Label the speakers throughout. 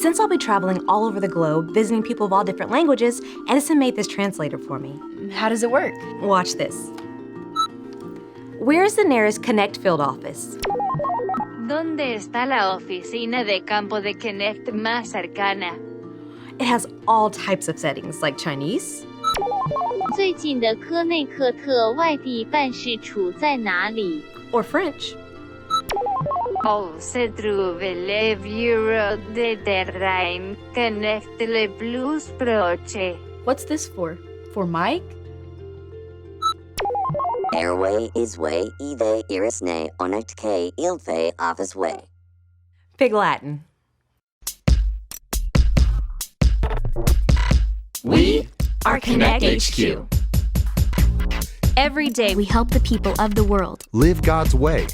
Speaker 1: Since I'll be traveling all over the globe, visiting people of all different languages, Edison made this translator for me.
Speaker 2: How does it work?
Speaker 1: Watch this. Where is the nearest Konnect field office?
Speaker 3: ¿Dónde está la oficina de campo de Konnect más cercana?
Speaker 1: It has all types of settings, like Chinese,
Speaker 3: 最近的科内克特外地办事处在哪里？
Speaker 1: or French.
Speaker 3: Oh, se trouve le bureau de terrain Konnect le plus proche.
Speaker 2: What's this for? For Mike?
Speaker 4: Airway is way ide iris ne onect k ilfe office way.
Speaker 1: Pig Latin.
Speaker 5: We are Konnect HQ.
Speaker 6: Every day we help the people of the world.
Speaker 7: Live God's way.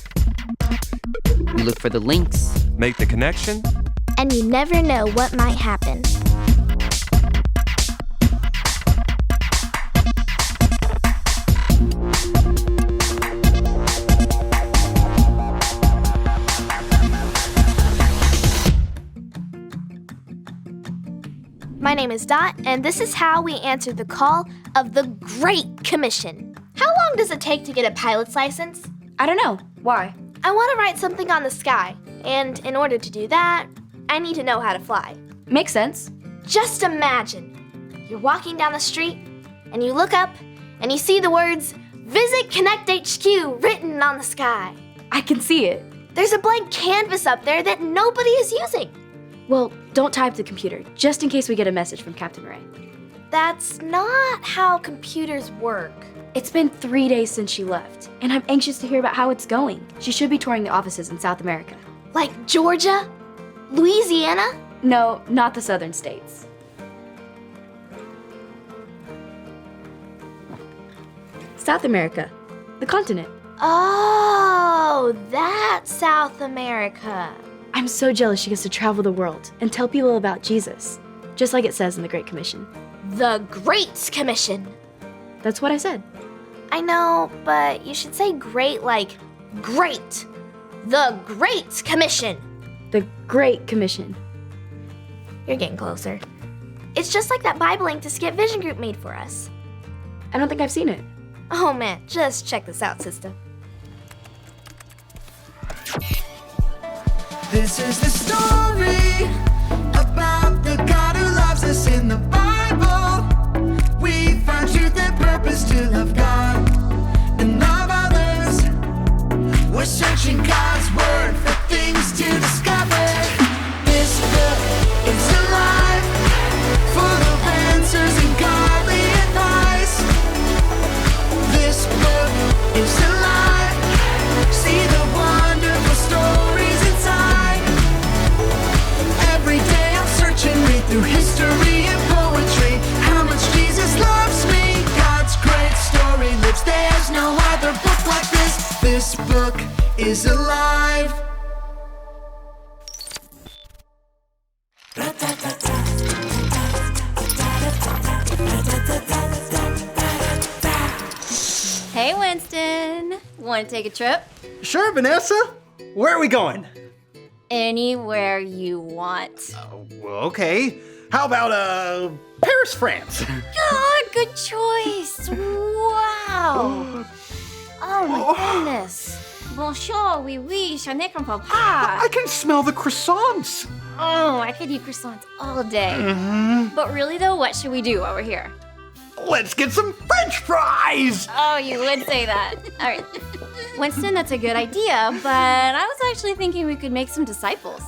Speaker 8: We look for the links.
Speaker 5: Make the connection.
Speaker 9: And you never know what might happen.
Speaker 6: My name is Dot, and this is how we answer the call of the Great Commission. How long does it take to get a pilot's license?
Speaker 2: I don't know. Why?
Speaker 6: I want to write something on the sky, and in order to do that, I need to know how to fly.
Speaker 2: Makes sense.
Speaker 6: Just imagine, you're walking down the street, and you look up, and you see the words, "Visit Konnect HQ" written on the sky.
Speaker 2: I can see it.
Speaker 6: There's a blank canvas up there that nobody is using.
Speaker 2: Well, don't type the computer, just in case we get a message from Captain Ray.
Speaker 6: That's not how computers work.
Speaker 2: It's been 3 days since she left, and I'm anxious to hear about how it's going. She should be touring the offices in South America.
Speaker 6: Like Georgia? Louisiana?
Speaker 2: No, not the southern states. South America, the continent.
Speaker 6: Oh, that's South America.
Speaker 2: I'm so jealous she gets to travel the world and tell people about Jesus, just like it says in the Great Commission.
Speaker 6: The Great Commission.
Speaker 2: That's what I said.
Speaker 6: I know, but you should say great like great. The Great Commission.
Speaker 2: The Great Commission.
Speaker 6: You're getting closer. It's just like that Bible link to Skip Vision Group made for us.
Speaker 2: I don't think I've seen it.
Speaker 6: Oh man, just check this out, sister.
Speaker 10: This is the story about the God who loves us in the Bible. We find truth and purpose to love God and love others. We're searching God's word for things to discover. This book is alive, full of answers and godly advice. This book is alive. See the wonderful stories inside. Every day I'm searching, read through history and poetry. How much Jesus loves me. God's great story lives. There's no other book like this. This book is alive.
Speaker 11: Hey, Winston. Want to take a trip?
Speaker 12: Sure, Vanessa. Where are we going?
Speaker 11: Anywhere you want.
Speaker 12: Well, okay. How about, Paris, France?
Speaker 11: Oh, good choice. Wow. Oh, my goodness. Bonjour, oui, oui, je n'ai qu'un papa.
Speaker 12: I can smell the croissants.
Speaker 11: Oh, I could eat croissants all day. But really, though, what should we do while we're here?
Speaker 12: Let's get some French fries!
Speaker 11: Oh, you would say that. All right. Winston, that's a good idea, but I was actually thinking we could make some disciples.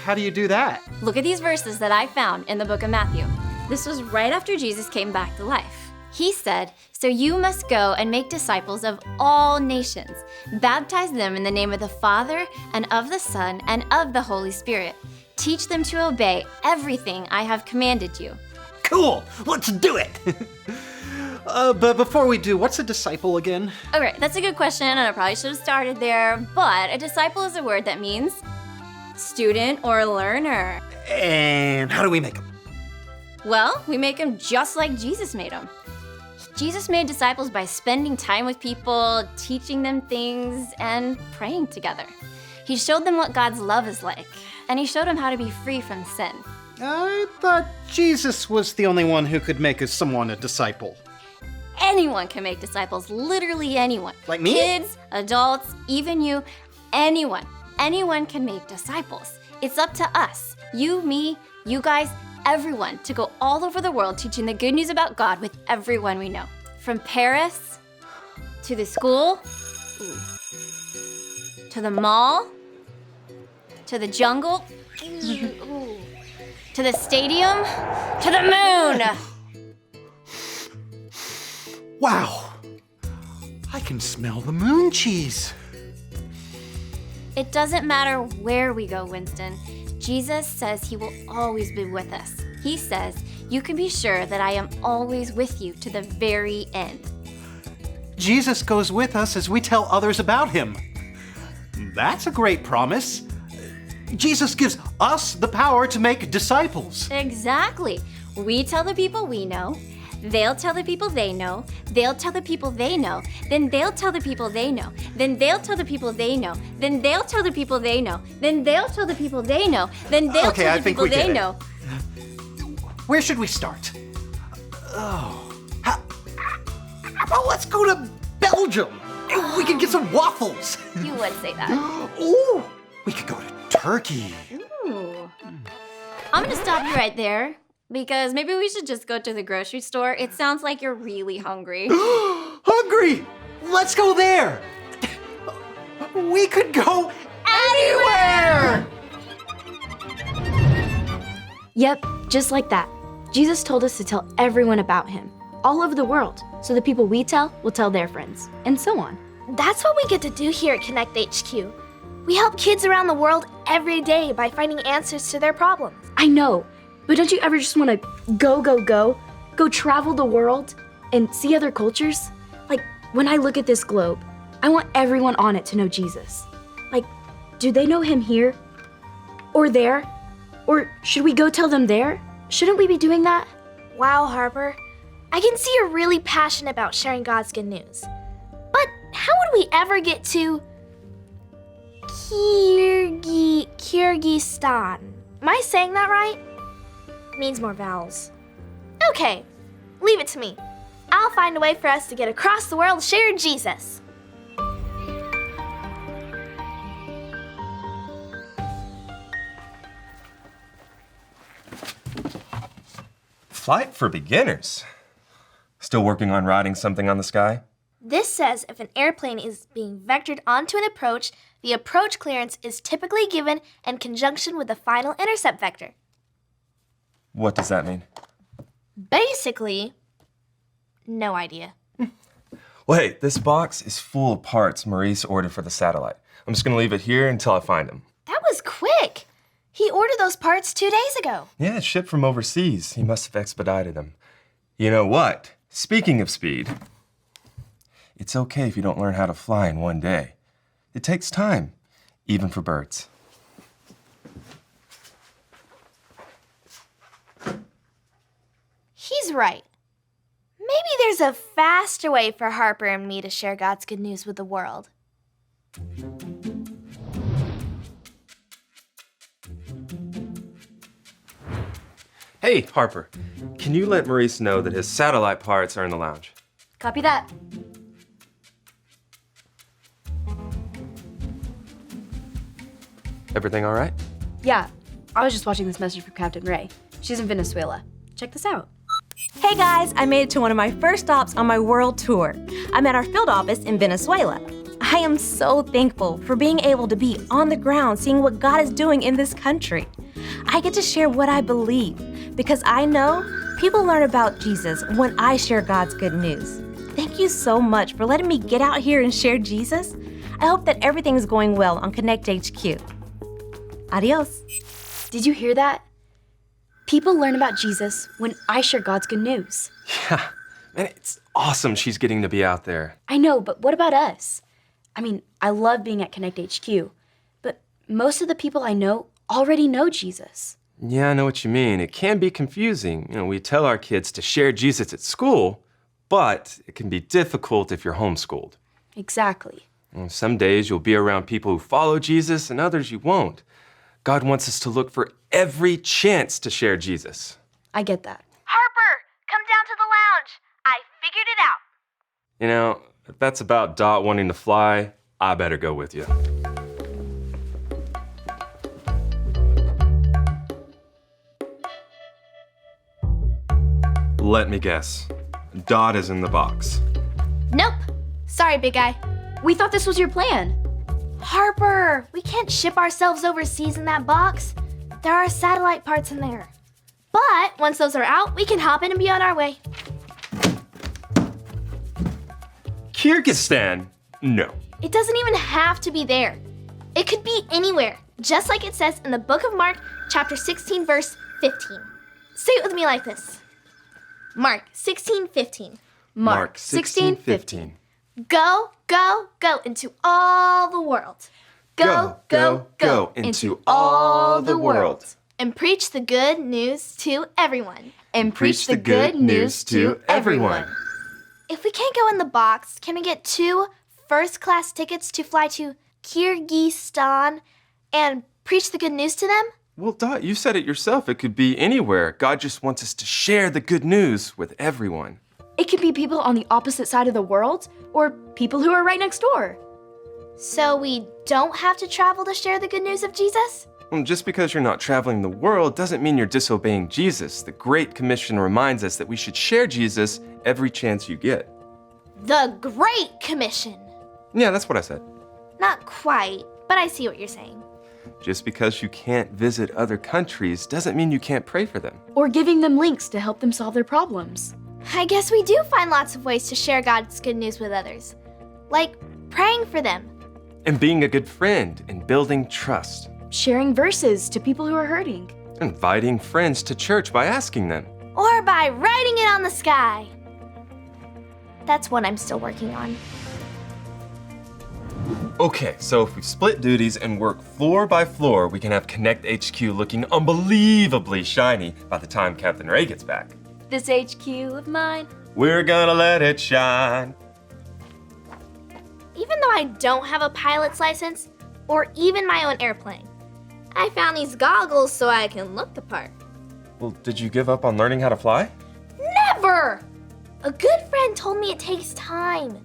Speaker 12: How do you do that?
Speaker 11: Look at these verses that I found in the book of Matthew. This was right after Jesus came back to life. He said, "So you must go and make disciples of all nations. Baptize them in the name of the Father and of the Son and of the Holy Spirit. Teach them to obey everything I have commanded you."
Speaker 12: Cool, let's do it! But before we do, what's a disciple again?
Speaker 11: Okay, that's a good question, and I probably should have started there, but a disciple is a word that means student or learner.
Speaker 12: And how do we make them?
Speaker 11: Well, we make them just like Jesus made them. Jesus made disciples by spending time with people, teaching them things, and praying together. He showed them what God's love is like. and he showed him how to be free from sin.
Speaker 12: I thought Jesus was the only one who could make someone a disciple.
Speaker 11: Anyone can make disciples, literally anyone.
Speaker 12: Like me?
Speaker 11: Kids, adults, even you, anyone. Anyone can make disciples. It's up to us, you, me, you guys, everyone, to go all over the world teaching the good news about God with everyone we know. From Paris, to the school, to the mall, to the jungle, to the stadium, to the moon.
Speaker 12: Wow! I can smell the moon cheese.
Speaker 11: It doesn't matter where we go, Winston. Jesus says he will always be with us. He says, you can be sure that I am always with you to the very end.
Speaker 12: Jesus goes with us as we tell others about him. That's a great promise. Jesus gives us the power to make disciples.
Speaker 11: Exactly. We tell the people we know. They'll tell the people they know. They'll tell the people they know. Then they'll tell the people they know. Then they'll tell the people they know. Then they'll tell the people they know. Then they'll tell the people they know. Then they'll tell the people they know.
Speaker 12: Where should we start? Oh, how about let's go to Belgium? We can get some waffles.
Speaker 11: You would say that.
Speaker 12: Ooh, we could go to Turkey.
Speaker 11: Ooh. I'm gonna stop you right there because maybe we should just go to the grocery store. It sounds like you're really hungry.
Speaker 12: Hungry? Let's go there. We could go anywhere.
Speaker 2: Yep, just like that. Jesus told us to tell everyone about him, all over the world, so the people we tell will tell their friends, and so on.
Speaker 6: That's what we get to do here at Konnect HQ. We help kids around the world every day by finding answers to their problems.
Speaker 2: I know, but don't you ever just want to go travel the world and see other cultures? Like, when I look at this globe, I want everyone on it to know Jesus. Like, do they know him here? Or there? Or should we go tell them there? Shouldn't we be doing that?
Speaker 6: Wow, Harper. I can see you're really passionate about sharing God's good news. But how would we ever get to Kyrgyzstan? Am I saying that right? Needs more vowels. Okay, leave it to me. I'll find a way for us to get across the world to share Jesus.
Speaker 5: Flight for beginners. Still working on riding something on the sky?
Speaker 6: This says if an airplane is being vectored onto an approach, the approach clearance is typically given in conjunction with the final intercept vector.
Speaker 5: What does that mean?
Speaker 6: Basically, no idea.
Speaker 5: Well, hey, this box is full of parts Maurice ordered for the satellite. I'm just gonna leave it here until I find them.
Speaker 6: That was quick. He ordered those parts 2 days ago.
Speaker 5: Yeah, it's shipped from overseas. He must have expedited them. You know what? Speaking of speed, it's okay if you don't learn how to fly in one day. It takes time, even for birds.
Speaker 6: He's right. Maybe there's a faster way for Harper and me to share God's good news with the world.
Speaker 5: Hey, Harper, can you let Maurice know that his satellite parts are in the lounge?
Speaker 2: Copy that.
Speaker 5: Everything all right?
Speaker 2: Yeah, I was just watching this message from Captain Ray. She's in Venezuela. Check this out.
Speaker 1: Hey guys, I made it to one of my first stops on my world tour. I'm at our field office in Venezuela. I am so thankful for being able to be on the ground seeing what God is doing in this country. I get to share what I believe because I know people learn about Jesus when I share God's good news. Thank you so much for letting me get out here and share Jesus. I hope that everything is going well on Konnect HQ. Adios.
Speaker 2: Did you hear that? People learn about Jesus when I share God's good news.
Speaker 5: Yeah, man, it's awesome she's getting to be out there.
Speaker 2: I know, but what about us? I mean, I love being at Konnect HQ, but most of the people I know already know Jesus.
Speaker 5: Yeah, I know what you mean. It can be confusing. You know, we tell our kids to share Jesus at school, but it can be difficult if you're homeschooled.
Speaker 2: Exactly.
Speaker 5: Some days you'll be around people who follow Jesus and others you won't. God wants us to look for every chance to share Jesus.
Speaker 2: I get that.
Speaker 6: Harper, come down to the lounge. I figured it out.
Speaker 5: You know, if that's about Dot wanting to fly, I better go with you. Let me guess. Dot is in the box.
Speaker 6: Nope. Sorry, big guy.
Speaker 2: We thought this was your plan.
Speaker 6: Harper, we can't ship ourselves overseas in that box. There are satellite parts in there. But once those are out, we can hop in and be on our way.
Speaker 5: Kyrgyzstan? No.
Speaker 6: It doesn't even have to be there. It could be anywhere, just like it says in the book of Mark, chapter 16, verse 15. Say it with me like this. Mark 16:15.
Speaker 5: Mark 16:15.
Speaker 6: Go, go, go into all the world.
Speaker 5: Go, go, go into all the world.
Speaker 6: And preach the good news to everyone.
Speaker 2: And
Speaker 5: Preach the good news to everyone.
Speaker 6: If we can't go in the box, can we get 2 first-class tickets to fly to Kyrgyzstan and preach the good news to them?
Speaker 5: Well, Dot, you said it yourself. It could be anywhere. God just wants us to share the good news with everyone.
Speaker 2: It could be people on the opposite side of the world or people who are right next door.
Speaker 6: So we don't have to travel to share the good news of Jesus?
Speaker 5: Well, just because you're not traveling the world doesn't mean you're disobeying Jesus. The Great Commission reminds us that we should share Jesus every chance you get.
Speaker 6: The Great Commission.
Speaker 5: Yeah, that's what I said.
Speaker 6: Not quite, but I see what you're saying.
Speaker 5: Just because you can't visit other countries doesn't mean you can't pray for them.
Speaker 2: Or giving them links to help them solve their problems.
Speaker 6: I guess we do find lots of ways to share God's good news with others. Like praying for them.
Speaker 5: And being a good friend and building trust.
Speaker 2: Sharing verses to people who are hurting.
Speaker 5: Inviting friends to church by asking them.
Speaker 6: Or by writing it on the sky. That's what I'm still working on.
Speaker 5: Okay, so if we split duties and work floor by floor, we can have Konnect HQ looking unbelievably shiny by the time Captain Ray gets back.
Speaker 2: This HQ of mine.
Speaker 5: We're gonna let it shine.
Speaker 6: Even though I don't have a pilot's license, or even my own airplane, I found these goggles so I can look the part.
Speaker 5: Well, did you give up on learning how to fly?
Speaker 6: Never! A good friend told me it takes time,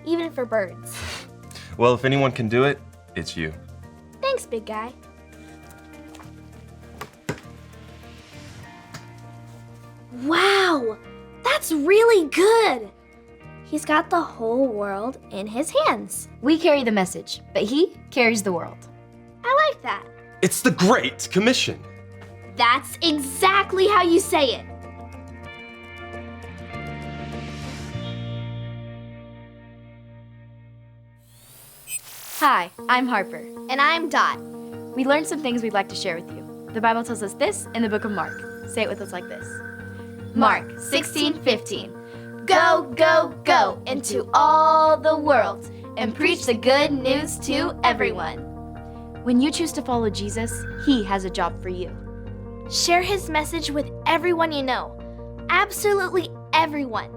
Speaker 6: even for birds.
Speaker 5: Well, if anyone can do it, it's you.
Speaker 6: Thanks, big guy. Wow, that's really good. He's got the whole world in his hands.
Speaker 2: We carry the message, but he carries the world.
Speaker 6: I like that.
Speaker 5: It's the Great Commission.
Speaker 6: That's exactly how you say it.
Speaker 2: Hi, I'm Harper.
Speaker 6: And I'm Dot.
Speaker 2: We learned some things we'd like to share with you. The Bible tells us this in the book of Mark. Say it with us like this. Mark 16:15.
Speaker 6: Go, go, go into all the world and preach the good news to everyone.
Speaker 2: When you choose to follow Jesus, he has a job for you.
Speaker 6: Share his message with everyone you know. Absolutely everyone.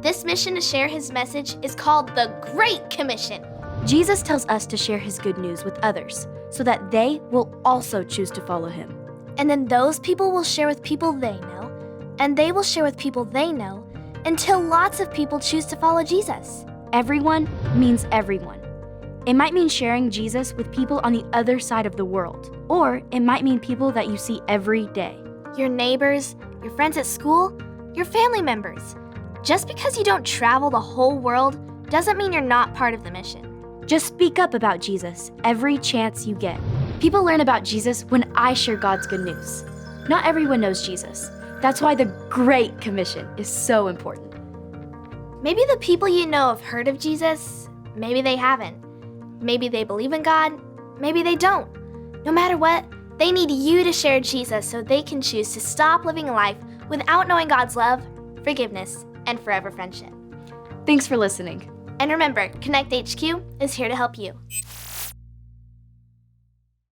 Speaker 6: This mission to share his message is called the Great Commission.
Speaker 2: Jesus tells us to share his good news with others so that they will also choose to follow him.
Speaker 6: And then those people will share with people they know, and they will share with people they know, until lots of people choose to follow Jesus.
Speaker 2: Everyone means everyone. It might mean sharing Jesus with people on the other side of the world, or it might mean people that you see every day.
Speaker 6: Your neighbors, your friends at school, your family members. Just because you don't travel the whole world doesn't mean you're not part of the mission.
Speaker 2: Just speak up about Jesus every chance you get. People learn about Jesus when I share God's good news. Not everyone knows Jesus. That's why the Great Commission is so important.
Speaker 6: Maybe the people you know have heard of Jesus, maybe they haven't. Maybe they believe in God, maybe they don't. No matter what, they need you to share Jesus so they can choose to stop living a life without knowing God's love, forgiveness, and forever friendship.
Speaker 2: Thanks for listening.
Speaker 6: And remember, Konnect HQ is here to help you.